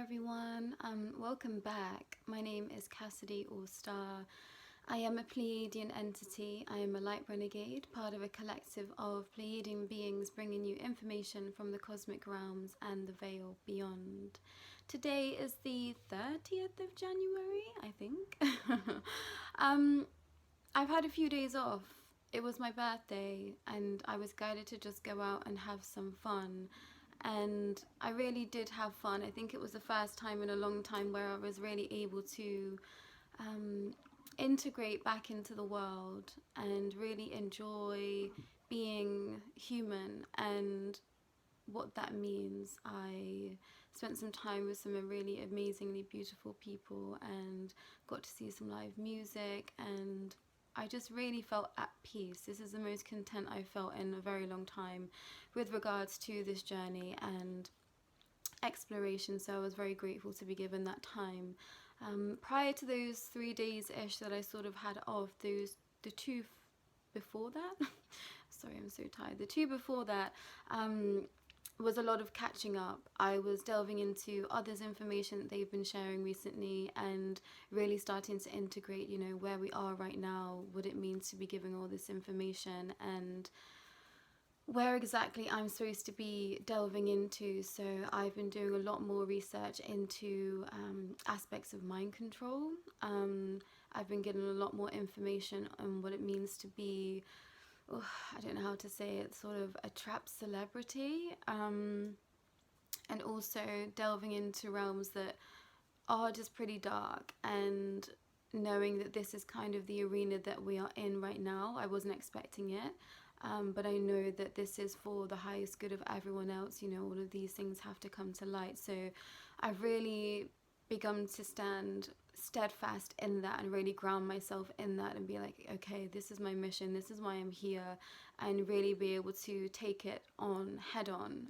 everyone, welcome back. My name is Cassidy or Starr. I am a Pleiadian entity. I am a Light Renegade, part of a collective of Pleiadian beings bringing you information from the cosmic realms and the veil beyond. Today is the 30th of January, I think. I've had a few days off. It was my birthday and I was guided to just go out and have some fun. And I really did have fun. I think it was the first time in a long time where I was really able to integrate back into the world and really enjoy being human and what that means. I spent some time with some really amazingly beautiful people and got to see some live music, and I just really felt at peace. This is the most content I've felt in a very long time with regards to this journey and exploration, so I was very grateful to be given that time. Prior to those 3 days-ish that I sort of had off, the two before that, sorry I'm so tired, the two before that was a lot of catching up. I was delving into others' information that they've been sharing recently and really starting to integrate, you know, where we are right now, what it means to be giving all this information, and where exactly I'm supposed to be delving into. So I've been doing a lot more research into aspects of mind control. I've been getting a lot more information on what it means to be, I don't know how to say it, sort of a trapped celebrity, and also delving into realms that are just pretty dark, and knowing that this is kind of the arena that we are in right now. I wasn't expecting it, but I know that this is for the highest good of everyone else. You know, all of these things have to come to light, so I've really begun to stand steadfast in that and really ground myself in that and be like, okay, this is my mission, this is why I'm here, and really be able to take it on head on.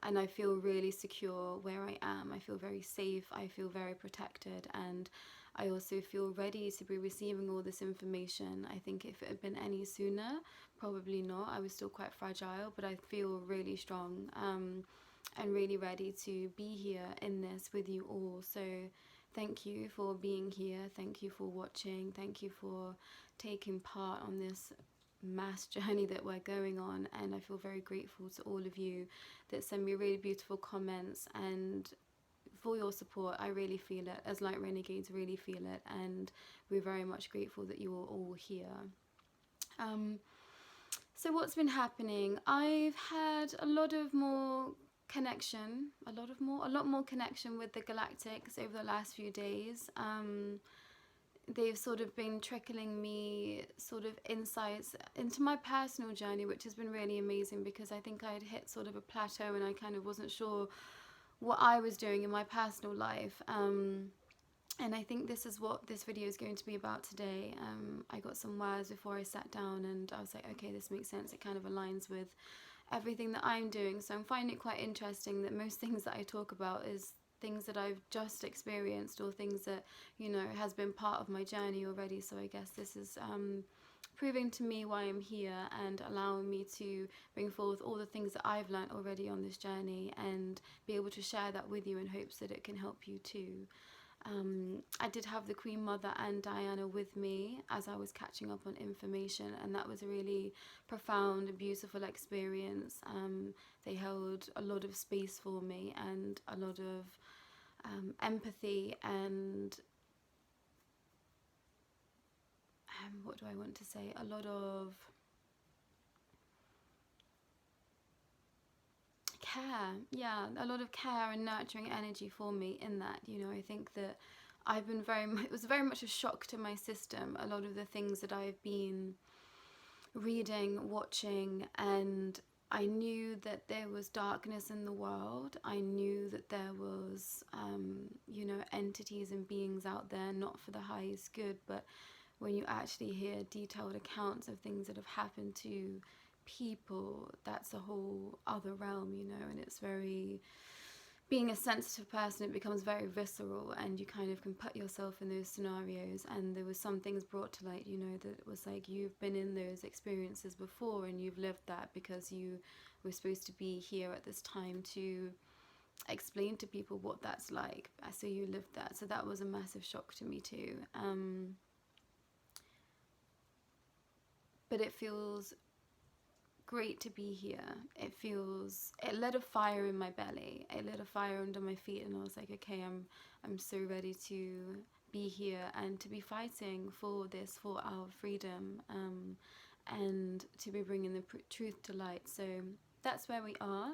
And I feel really secure where I am. I feel very safe, I feel very protected, and I also feel ready to be receiving all this information. I think if it had been any sooner, probably not. I was still quite fragile, but I feel really strong and really ready to be here in this with you all. So thank you for being here, thank you for watching, thank you for taking part on this mass journey that we're going on, and I feel very grateful to all of you that send me really beautiful comments and for your support. I really feel it, as Light Renegades really feel it, and we're very much grateful that you are all here. So what's been happening? I've had a lot more connection with the Galactics over the last few days. They've sort of been trickling me sort of insights into my personal journey, which has been really amazing, because I think I had hit sort of a plateau and I kind of wasn't sure what I was doing in my personal life. And I think this is what this video is going to be about today. I got some words before I sat down and I was like, okay, this makes sense. It kind of aligns with everything that I'm doing. So I'm finding it quite interesting that most things that I talk about is things that I've just experienced, or things that, you know, has been part of my journey already. So I guess this is proving to me why I'm here and allowing me to bring forth all the things that I've learned already on this journey and be able to share that with you in hopes that it can help you too. I did have the Queen Mother and Diana with me as I was catching up on information, and that was a really profound and beautiful experience. They held a lot of space for me and a lot of empathy and what do I want to say? A lot of care, yeah, a lot of care and nurturing energy for me in that. You know, I think that I've been it was very much a shock to my system, a lot of the things that I've been reading, watching, and I knew that there was darkness in the world. I knew that there was, you know, entities and beings out there not for the highest good, but when you actually hear detailed accounts of things that have happened to people, that's a whole other realm, you know. And it's very, being a sensitive person, it becomes very visceral, and you kind of can put yourself in those scenarios. And there was some things brought to light, you know, that it was like, you've been in those experiences before and you've lived that, because you were supposed to be here at this time to explain to people what that's like. So you lived that. So that was a massive shock to me too. But it feels great to be here. It lit a fire in my belly. It lit a fire under my feet, and I was like, okay, I'm so ready to be here and to be fighting for this, for our freedom, and to be bringing the truth to light. So that's where we are.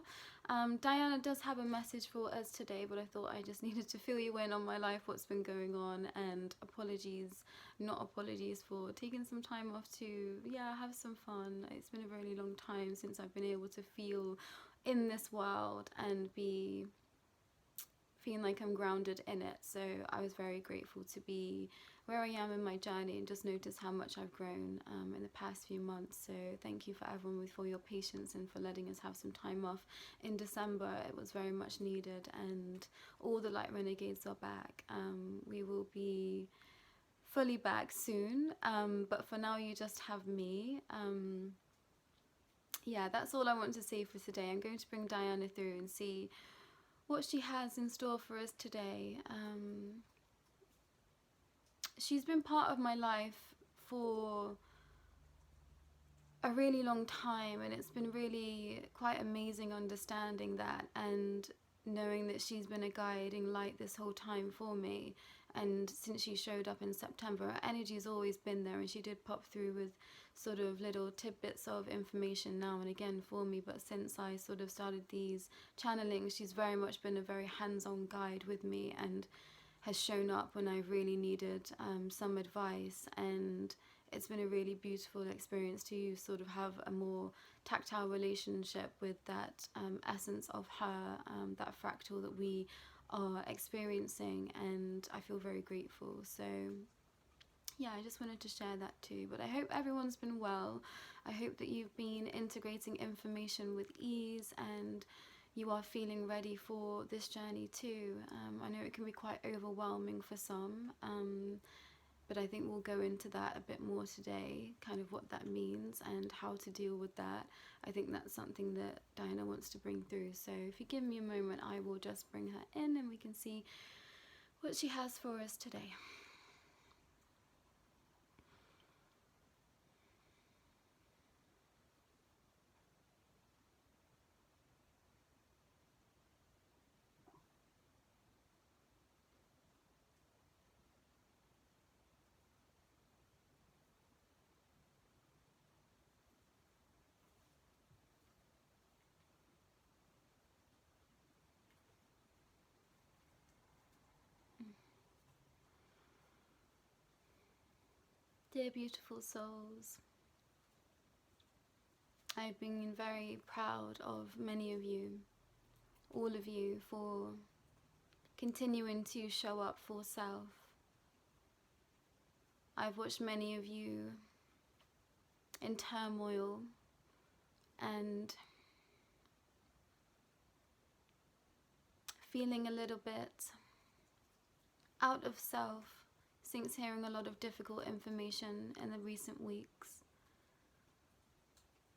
Diana does have a message for us today, but I thought I just needed to fill you in on my life, what's been going on, and not apologies for taking some time off to, have some fun. It's been a really long time since I've been able to feel in this world and be feeling like I'm grounded in it. So I was very grateful to be where I am in my journey and just notice how much I've grown in the past few months. So thank you for everyone for your patience and for letting us have some time off in December. It was very much needed, and all the Light Renegades are back. We will be fully back soon, but for now you just have me. That's all I want to say for today. I'm going to bring Diana through and see what she has in store for us today. She's been part of my life for a really long time, and it's been really quite amazing understanding that and knowing that she's been a guiding light this whole time for me. And since she showed up in September, her energy's always been there, and she did pop through with sort of little tidbits of information now and again for me. But since I sort of started these channelings, she's very much been a very hands-on guide with me and has shown up when I've really needed some advice. And it's been a really beautiful experience to sort of have a more tactile relationship with that essence of her, that fractal that we are experiencing, and I feel very grateful. So I just wanted to share that too. But I hope everyone's been well. I hope that you've been integrating information with ease and you are feeling ready for this journey too. I know it can be quite overwhelming for some, but I think we'll go into that a bit more today, kind of what that means and how to deal with that. I think that's something that Diana wants to bring through. So if you give me a moment, I will just bring her in and we can see what she has for us today. Dear beautiful souls, I've been very proud of many of you, all of you, for continuing to show up for self. I've watched many of you in turmoil and feeling a little bit out of self since hearing a lot of difficult information in the recent weeks.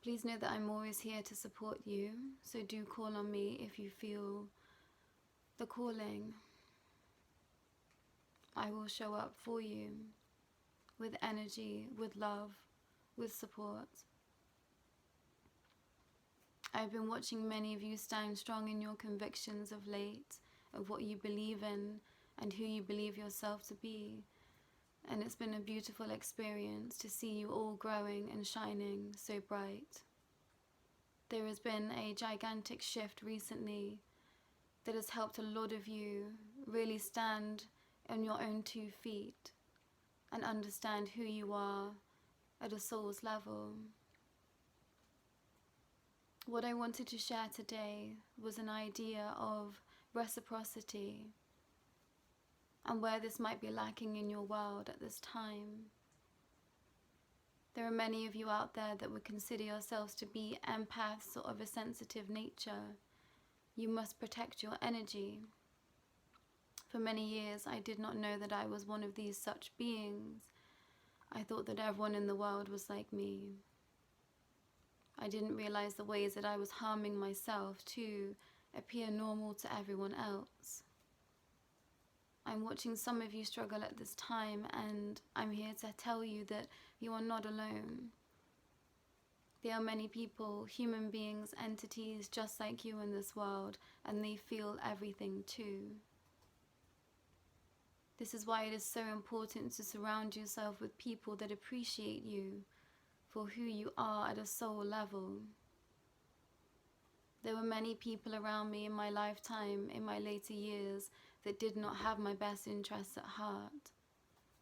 Please know that I'm always here to support you, so do call on me if you feel the calling. I will show up for you with energy, with love, with support. I've been watching many of you stand strong in your convictions of late, of what you believe in and who you believe yourself to be. And it's been a beautiful experience to see you all growing and shining so bright. There has been a gigantic shift recently that has helped a lot of you really stand on your own 2 feet and understand who you are at a soul's level. What I wanted to share today was an idea of reciprocity and where this might be lacking in your world at this time. There are many of you out there that would consider yourselves to be empaths or of a sensitive nature. You must protect your energy. For many years, I did not know that I was one of these such beings. I thought that everyone in the world was like me. I didn't realize the ways that I was harming myself too appear normal to everyone else. I'm watching some of you struggle at this time, and I'm here to tell you that you are not alone. There are many people, human beings, entities just like you in this world, and they feel everything too. This is why it is so important to surround yourself with people that appreciate you for who you are at a soul level. There were many people around me in my lifetime, in my later years, that did not have my best interests at heart.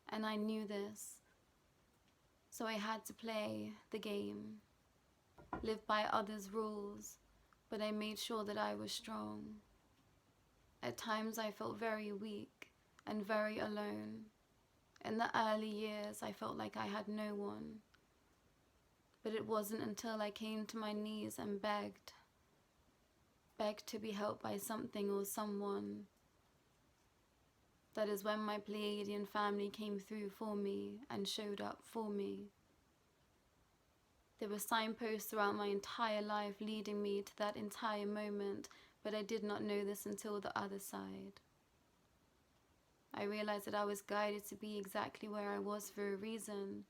And I knew this. So I had to play the game, live by others' rules, but I made sure that I was strong. At times I felt very weak and very alone. In the early years I felt like I had no one. But it wasn't until I came to my knees and begged to be helped by something or someone. That is when my Pleiadian family came through for me and showed up for me. There were signposts throughout my entire life leading me to that entire moment, but I did not know this until the other side. I realized that I was guided to be exactly where I was for a reason,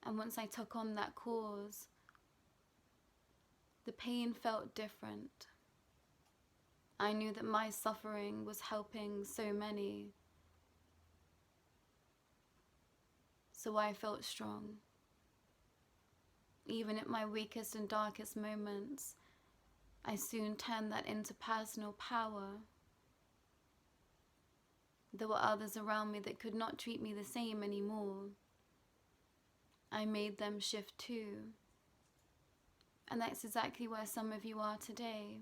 and once I took on that cause, the pain felt different. I knew that my suffering was helping so many, so I felt strong. Even at my weakest and darkest moments, I soon turned that into personal power. There were others around me that could not treat me the same anymore. I made them shift too. And that's exactly where some of you are today.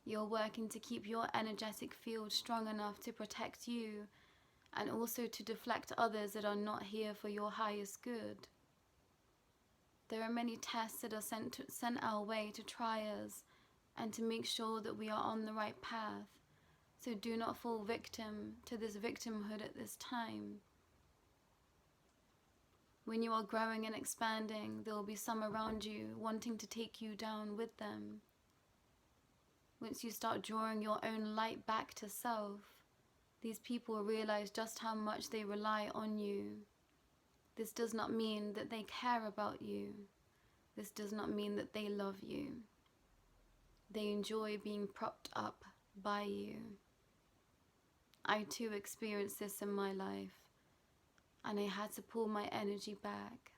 You're working to keep your energetic field strong enough to protect you and also to deflect others that are not here for your highest good. There are many tests that are sent our way to try us and to make sure that we are on the right path. So do not fall victim to this victimhood at this time. When you are growing and expanding, there will be some around you wanting to take you down with them. Once you start drawing your own light back to self, these people realize just how much they rely on you. This does not mean that they care about you. This does not mean that they love you. They enjoy being propped up by you. I too experienced this in my life, and I had to pull my energy back.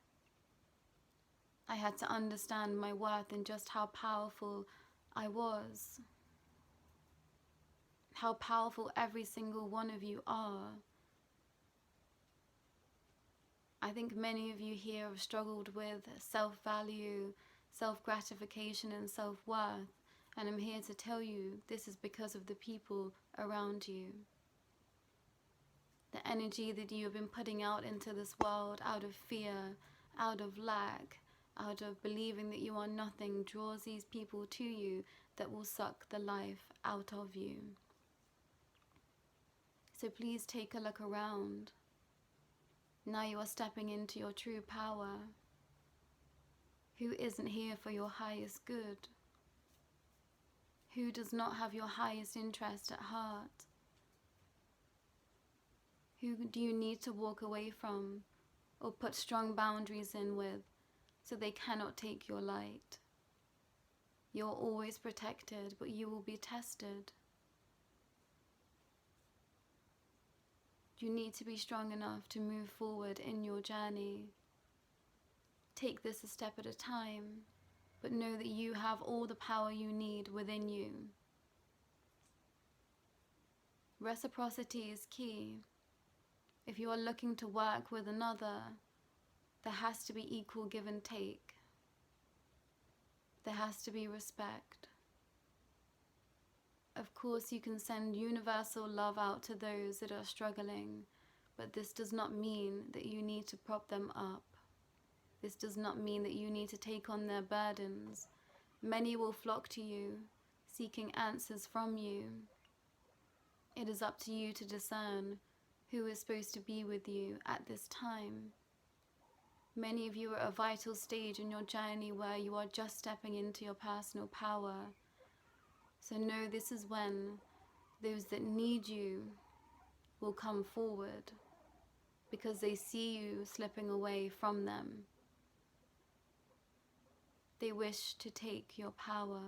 I had to understand my worth and just how powerful I was. How powerful every single one of you are. I think many of you here have struggled with self-value, self-gratification and self-worth, and I'm here to tell you this is because of the people around you. The energy that you have been putting out into this world out of fear, out of lack, out of believing that you are nothing draws these people to you that will suck the life out of you. So please take a look around. Now you are stepping into your true power. Who isn't here for your highest good? Who does not have your highest interest at heart? Who do you need to walk away from or put strong boundaries in with so they cannot take your light? You're always protected, but you will be tested. You need to be strong enough to move forward in your journey. Take this a step at a time, but know that you have all the power you need within you. Reciprocity is key. If you are looking to work with another, there has to be equal give and take. There has to be respect. Of course, you can send universal love out to those that are struggling, but this does not mean that you need to prop them up. This does not mean that you need to take on their burdens. Many will flock to you, seeking answers from you. It is up to you to discern who is supposed to be with you at this time. Many of you are at a vital stage in your journey where you are just stepping into your personal power. So know this is when those that need you will come forward, because they see you slipping away from them. They wish to take your power.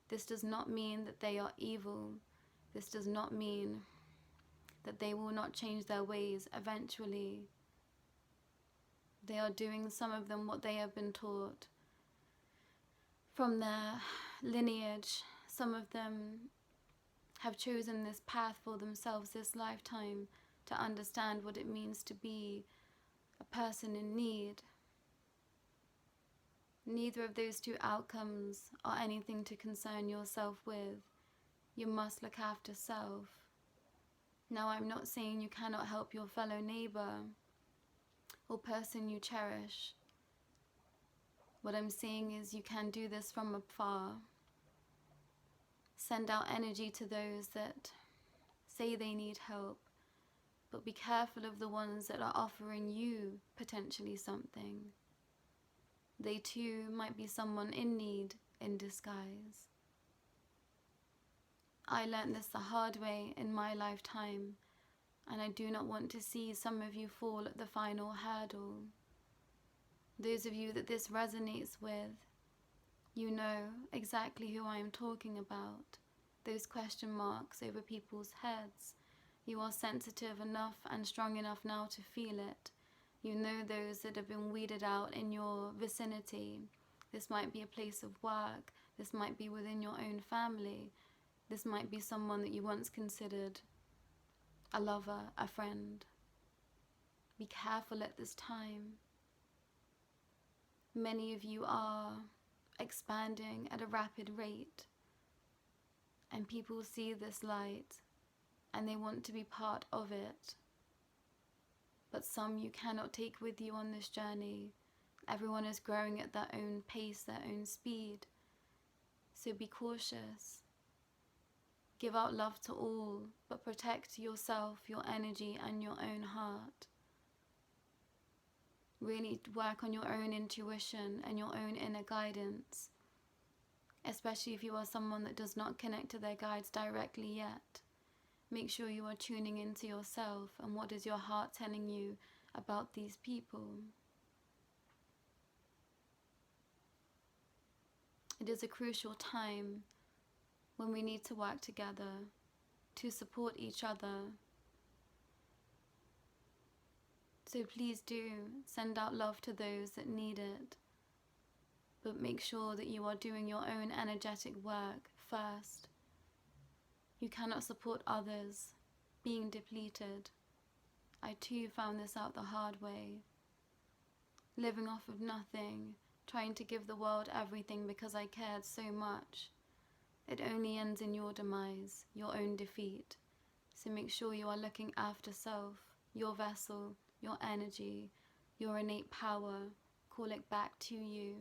This does not mean that they are evil. This does not mean that they will not change their ways eventually. They are doing, some of them, what they have been taught from their lineage. Some of them have chosen this path for themselves this lifetime to understand what it means to be a person in need. Neither of those two outcomes are anything to concern yourself with. You must look after self. Now, I'm not saying you cannot help your fellow neighbor or person you cherish. What I'm saying is you can do this from afar. Send out energy to those that say they need help, but be careful of the ones that are offering you potentially something. They too might be someone in need in disguise. I learned this the hard way in my lifetime, and I do not want to see some of you fall at the final hurdle. Those of you that this resonates with, you know exactly who I am talking about. Those question marks over people's heads. You are sensitive enough and strong enough now to feel it. You know those that have been weeded out in your vicinity. This might be a place of work. This might be within your own family. This might be someone that you once considered a lover, a friend. Be careful at this time. Many of you are expanding at a rapid rate, and people see this light and they want to be part of it. But some you cannot take with you on this journey. Everyone is growing at their own pace, their own speed. So be cautious. Give out love to all, but protect yourself, your energy, and your own heart. Really work on your own intuition and your own inner guidance, especially if you are someone that does not connect to their guides directly yet. Make sure you are tuning into yourself and what is your heart telling you about these people. It is a crucial time when we need to work together to support each other. So please do send out love to those that need it, but make sure that you are doing your own energetic work first. You cannot support others being depleted. I too found this out the hard way. Living off of nothing, trying to give the world everything because I cared so much. It only ends in your demise, your own defeat. So make sure you are looking after self, your vessel, your energy, your innate power. Call it back to you.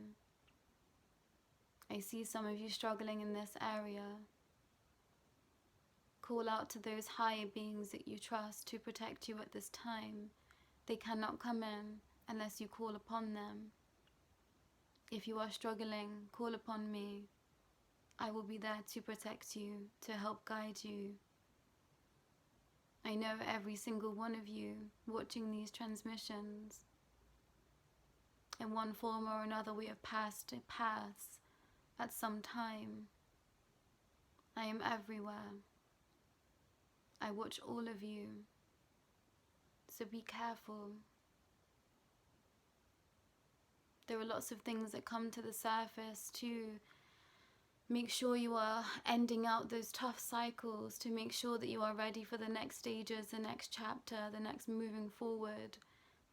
I see some of you struggling in this area. Call out to those higher beings that you trust to protect you at this time. They cannot come in unless you call upon them. If you are struggling, call upon me. I will be there to protect you, to help guide you. I know every single one of you watching these transmissions. In one form or another, we have passed paths at some time. I am everywhere. I watch all of you. So be careful. There are lots of things that come to the surface to make sure you are ending out those tough cycles, to make sure that you are ready for the next stages, the next chapter, the next moving forward.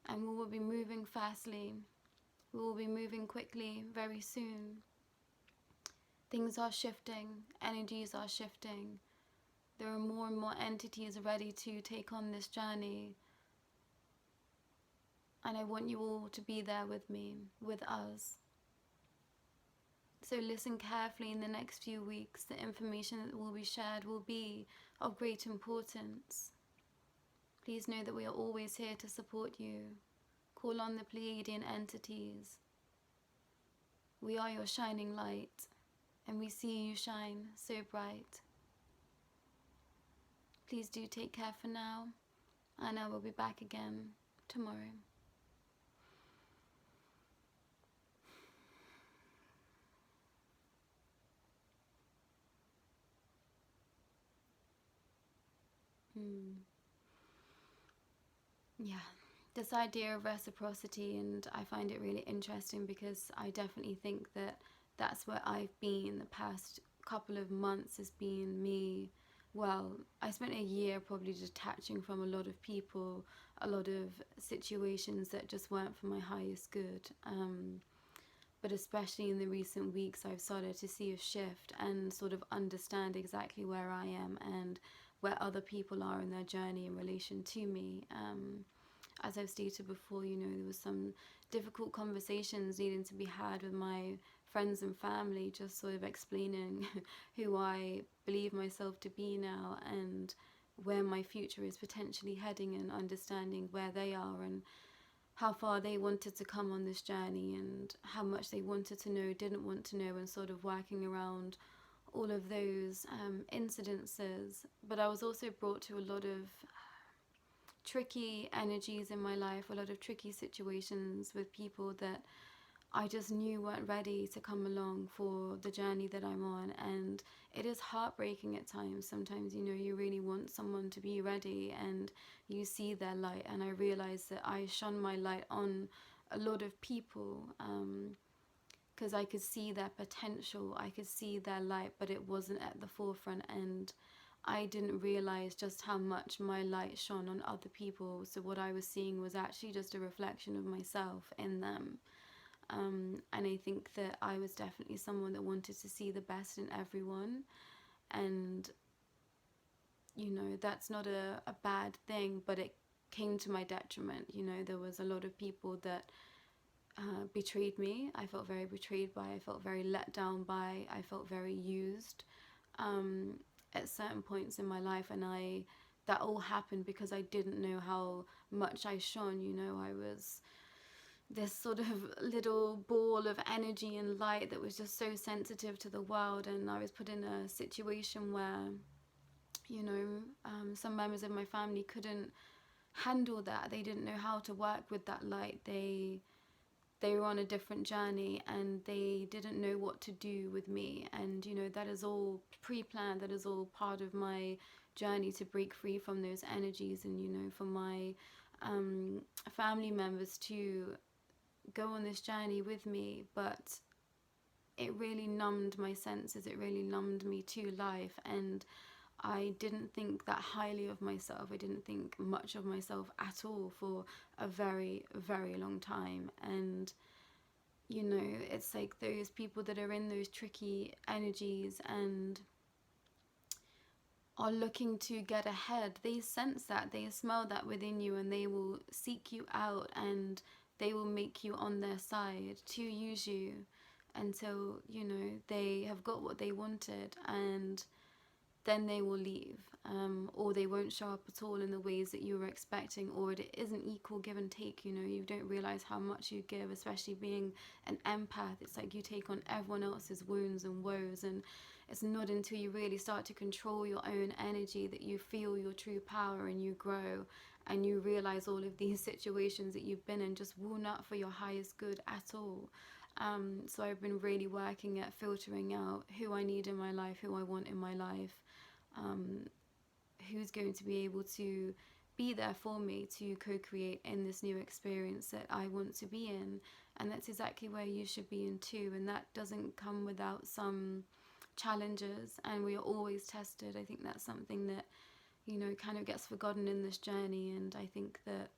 And we will be moving fastly. We will be moving quickly very soon. Things are shifting. Energies are shifting. There are more and more entities ready to take on this journey. And I want you all to be there with me, with us. So listen carefully in the next few weeks. The information that will be shared will be of great importance. Please know that we are always here to support you. Call on the Pleiadian entities. We are your shining light. and we see you shine so bright. Please do take care for now, and I will be back again tomorrow. Yeah, this idea of reciprocity, and I find it really interesting because I definitely think that that's where I've been the past couple of months, has been me. Well, I spent a year probably detaching from a lot of people, a lot of situations that just weren't for my highest good. But especially in the recent weeks, I've started to see a shift and sort of understand exactly where I am and where other people are in their journey in relation to me. As I've stated before, you know, there was some difficult conversations needing to be had with my friends and family, just sort of explaining who I believe myself to be now and where my future is potentially heading, and understanding where they are and how far they wanted to come on this journey and how much they wanted to know, didn't want to know, and sort of working around all of those incidences. But I was also brought to a lot of tricky energies in my life, a lot of tricky situations with people that I just knew weren't ready to come along for the journey that I'm on. And it is heartbreaking at times. Sometimes, you know, you really want someone to be ready and you see their light. And I realized that I shone my light on a lot of people because I could see their potential, I could see their light, but it wasn't at the forefront. And I didn't realize just how much my light shone on other people. So what I was seeing was actually just a reflection of myself in them. And I think that I was definitely someone that wanted to see the best in everyone. And, you know, that's not a bad thing, but it came to my detriment. You know, there was a lot of people that betrayed me. I felt very betrayed by, I felt very let down by, I felt very used at certain points in my life. And that all happened because I didn't know how much I shone. You know, I was this sort of little ball of energy and light that was just so sensitive to the world, and I was put in a situation where, you know, some members of my family couldn't handle that. They didn't know how to work with that light. They were on a different journey and they didn't know what to do with me. And, you know, that is all pre-planned. That is all part of my journey to break free from those energies, and, you know, for my family members to go on this journey with me. But it really numbed my senses, it really numbed me to life, and I didn't think that highly of myself. I didn't think much of myself at all for a very, very long time. And, you know, it's like those people that are in those tricky energies and are looking to get ahead, they sense that, they smell that within you, and they will seek you out and they will make you on their side to use you until, you know, they have got what they wanted, and then they will leave, or they won't show up at all in the ways that you were expecting, or it isn't equal give and take. You know, you don't realize how much you give, especially being an empath. It's like you take on everyone else's wounds and woes, and it's not until you really start to control your own energy that you feel your true power and you grow, and you realize all of these situations that you've been in just will not for your highest good at all. So I've been really working at filtering out who I need in my life, who I want in my life, who's going to be able to be there for me to co-create in this new experience that I want to be in. And that's exactly where you should be in too. And that doesn't come without some challenges, and we are always tested. I think that's something that, you know, kind of gets forgotten in this journey. And I think that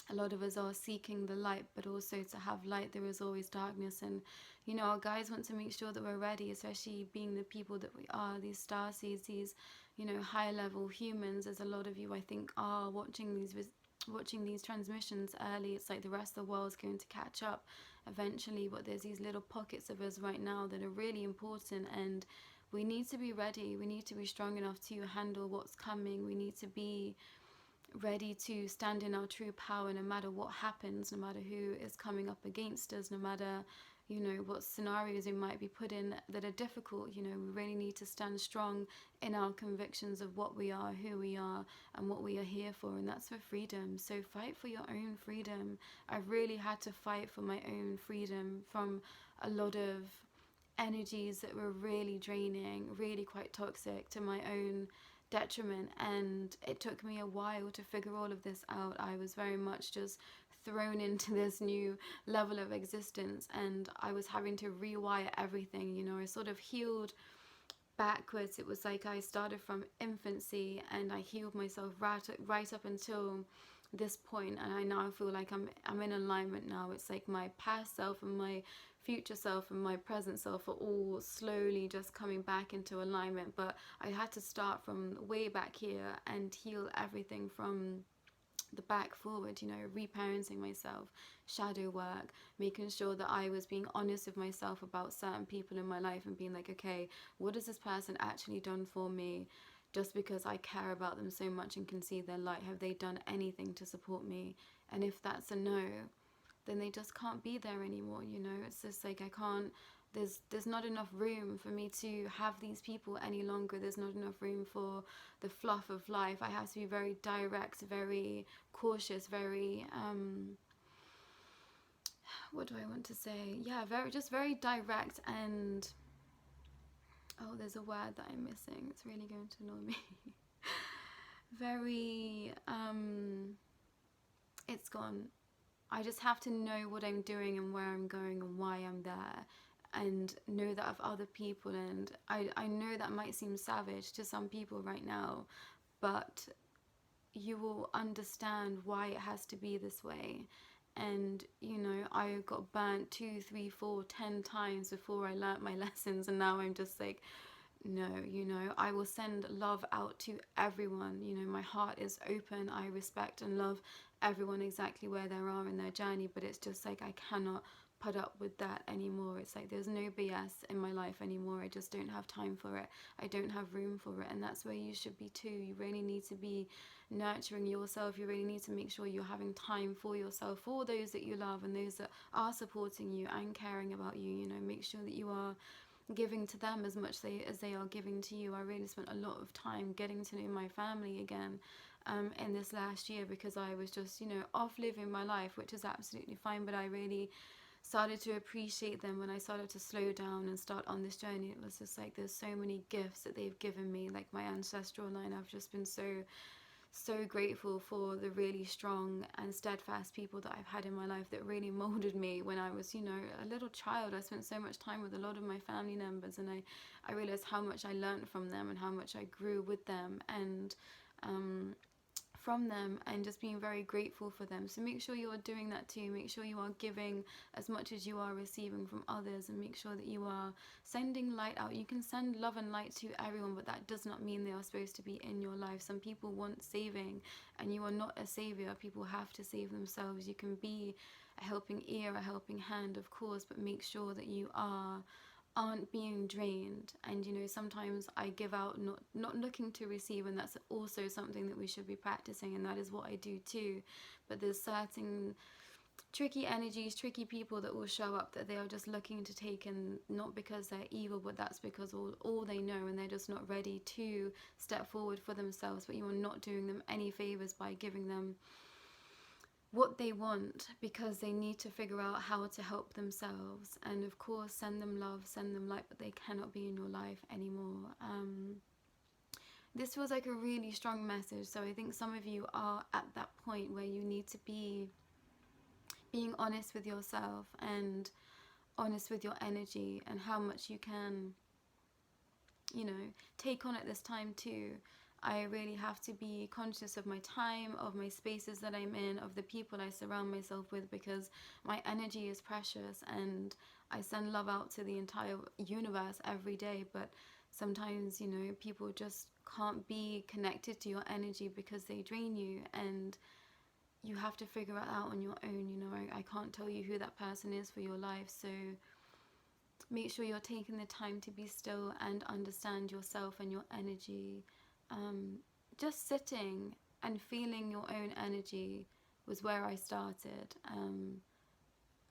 a lot of us are seeking the light, but also to have light there is always darkness. And, you know, our guides want to make sure that we're ready, especially being the people that we are, these starseeds, these, you know, high level humans. As a lot of you, I think, are watching these transmissions early. It's like the rest of the world's going to catch up eventually, but there's these little pockets of us right now that are really important, and we need to be ready. We need to be strong enough to handle what's coming. We need to be ready to stand in our true power no matter what happens, no matter who is coming up against us, no matter you know, what scenarios we might be put in that are difficult. You know, we really need to stand strong in our convictions of what we are, who we are, and what we are here for, and that's for freedom. So fight for your own freedom. I've really had to fight for my own freedom from a lot of energies that were really draining, really quite toxic, to my own detriment. And it took me a while to figure all of this out. I was very much just thrown into this new level of existence, and I was having to rewire everything. You know, I sort of healed backwards. It was like I started from infancy and I healed myself right up until this point, and I now feel like I'm in alignment now. It's like my past self and my future self and my present self are all slowly just coming back into alignment, but I had to start from way back here and heal everything from the back forward, you know, reparenting myself, shadow work, making sure that I was being honest with myself about certain people in my life and being like, okay, what has this person actually done for me? Just because I care about them so much and can see their light, have they done anything to support me? And if that's a no, then they just can't be there anymore, you know? It's just like I can't, there's not enough room for me to have these people any longer. There's not enough room for the fluff of life. I have to be very direct, very cautious, very what do I want to say? Yeah, very direct, and oh, there's a word that I'm missing. It's really going to annoy me. Very it's gone. I just have to know what I'm doing and where I'm going and why I'm there, and know that of other people. And I know that might seem savage to some people right now, but you will understand why it has to be this way. And you know, I got burnt 2, 3, 4, 10 times before I learnt my lessons, and now I'm just like, no, you know, I will send love out to everyone. You know, my heart is open. I respect and love everyone exactly where they are in their journey, but it's just like I cannot put up with that anymore. It's like there's no BS in my life anymore. I just don't have time for it. I don't have room for it, and that's where you should be too. You really need to be nurturing yourself. You really need to make sure you're having time for yourself, for those that you love and those that are supporting you and caring about you. You know, make sure that you are giving to them as much as they are giving to you. I really spent a lot of time getting to know my family again in this last year, because I was just, you know, off living my life, which is absolutely fine, but I really started to appreciate them when I started to slow down and start on this journey. It was just like there's so many gifts that they've given me, like my ancestral line. I've just been so grateful for the really strong and steadfast people that I've had in my life that really molded me when I was, you know, a little child. I spent so much time with a lot of my family members, and I realized how much I learned from them and how much I grew with them and from them, and just being very grateful for them. So make sure you are doing that too. Make sure you are giving as much as you are receiving from others, and make sure that you are sending light out. You can send love and light to everyone, but that does not mean they are supposed to be in your life. Some people want saving, and you are not a savior. People have to save themselves. You can be a helping ear, a helping hand, of course, but make sure that you aren't being drained. And you know, sometimes I give out not looking to receive, and that's also something that we should be practicing, and that is what I do too. But there's certain tricky energies, tricky people that will show up that they are just looking to take, and not because they're evil, but that's because all they know, and they're just not ready to step forward for themselves. But you are not doing them any favors by giving them what they want, because they need to figure out how to help themselves. And of course, send them love, send them light, but they cannot be in your life anymore. This feels like a really strong message, so I think some of you are at that point where you need to be being honest with yourself and honest with your energy and how much you can, you know, take on at this time too. I really have to be conscious of my time, of my spaces that I'm in, of the people I surround myself with, because my energy is precious, and I send love out to the entire universe every day. But sometimes, you know, people just can't be connected to your energy because they drain you, and you have to figure it out on your own. You know, I can't tell you who that person is for your life, so make sure you're taking the time to be still and understand yourself and your energy. Just sitting and feeling your own energy was where I started.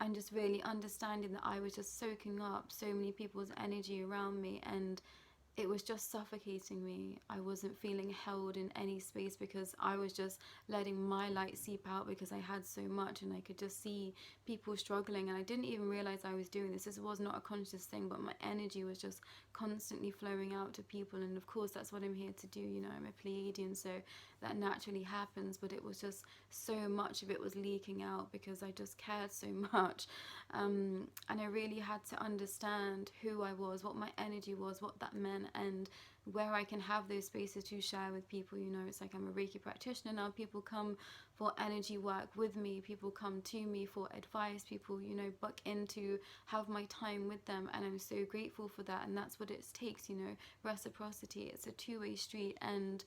and just really understanding that I was just soaking up so many people's energy around me, and it was just suffocating me. I wasn't feeling held in any space because I was just letting my light seep out because I had so much, and I could just see people struggling, and I didn't even realize I was doing this. This was not a conscious thing, but my energy was just constantly flowing out to people, and of course that's what I'm here to do. You know, I'm a Pleiadian, so that naturally happens, but it was just so much of it was leaking out because I just cared so much. And I really had to understand who I was, what my energy was, what that meant, and where I can have those spaces to share with people. You know, it's like I'm a Reiki practitioner now. People come for energy work with me. People come to me for advice. People, you know, book in to have my time with them, and I'm so grateful for that. And that's what it takes, you know, reciprocity. It's a two-way street, and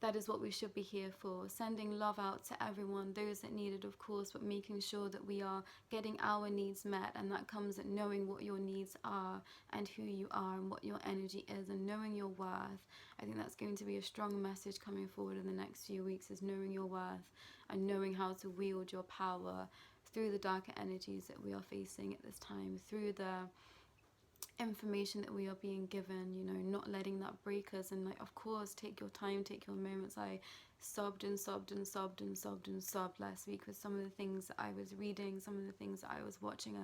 that is what we should be here for, sending love out to everyone, those that need it, of course, but making sure that we are getting our needs met, and that comes at knowing what your needs are and who you are and what your energy is, and knowing your worth. I think that's going to be a strong message coming forward in the next few weeks, is knowing your worth and knowing how to wield your power through the darker energies that we are facing at this time, through the information that we are being given, you know, not letting that break us. And like, of course, take your time, take your moments. I sobbed and sobbed and sobbed and sobbed and sobbed last week with some of the things that I was reading, some of the things that I was watching.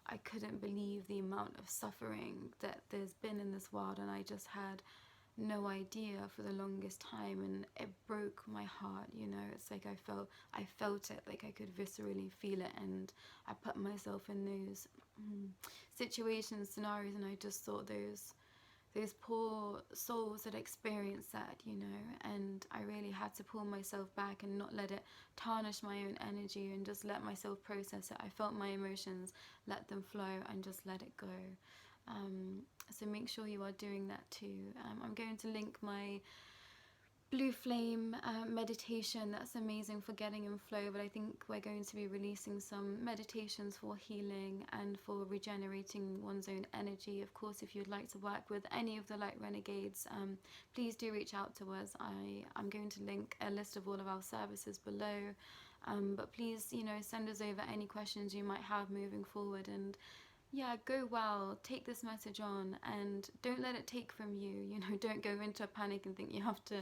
I couldn't believe the amount of suffering that there's been in this world, and I just had no idea for the longest time, and it broke my heart. You know, it's like I felt it, like I could viscerally feel it, and I put myself in those situations, scenarios, and I just thought those poor souls that experienced that, you know, and I really had to pull myself back and not let it tarnish my own energy, and just let myself process it. I felt my emotions, let them flow, and just let it go. So make sure you are doing that too. I'm going to link my blue flame meditation. That's amazing for getting in flow, but I think we're going to be releasing some meditations for healing and for regenerating one's own energy. Of course, if you'd like to work with any of the Light Renegades, please do reach out to us. I'm going to link a list of all of our services below, but please, you know, send us over any questions you might have moving forward. And yeah, go well, take this message on, and don't let it take from you. You know, don't go into a panic and think you have to,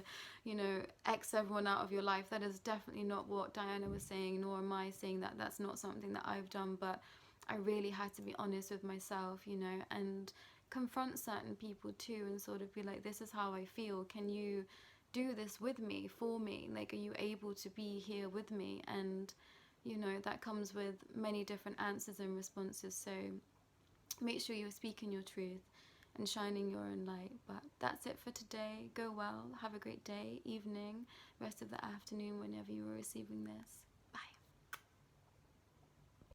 you know, X everyone out of your life. That is definitely not what Diana was saying, nor am I saying that. That's not something that I've done, but I really had to be honest with myself, you know, and confront certain people too, and sort of be like, this is how I feel. Can you do this with me, for me? Like, are you able to be here with me? And, you know, that comes with many different answers and responses. So make sure you're speaking your truth and shining your own light. But that's it for today. Go well. Have a great day, evening, rest of the afternoon, whenever you are receiving this.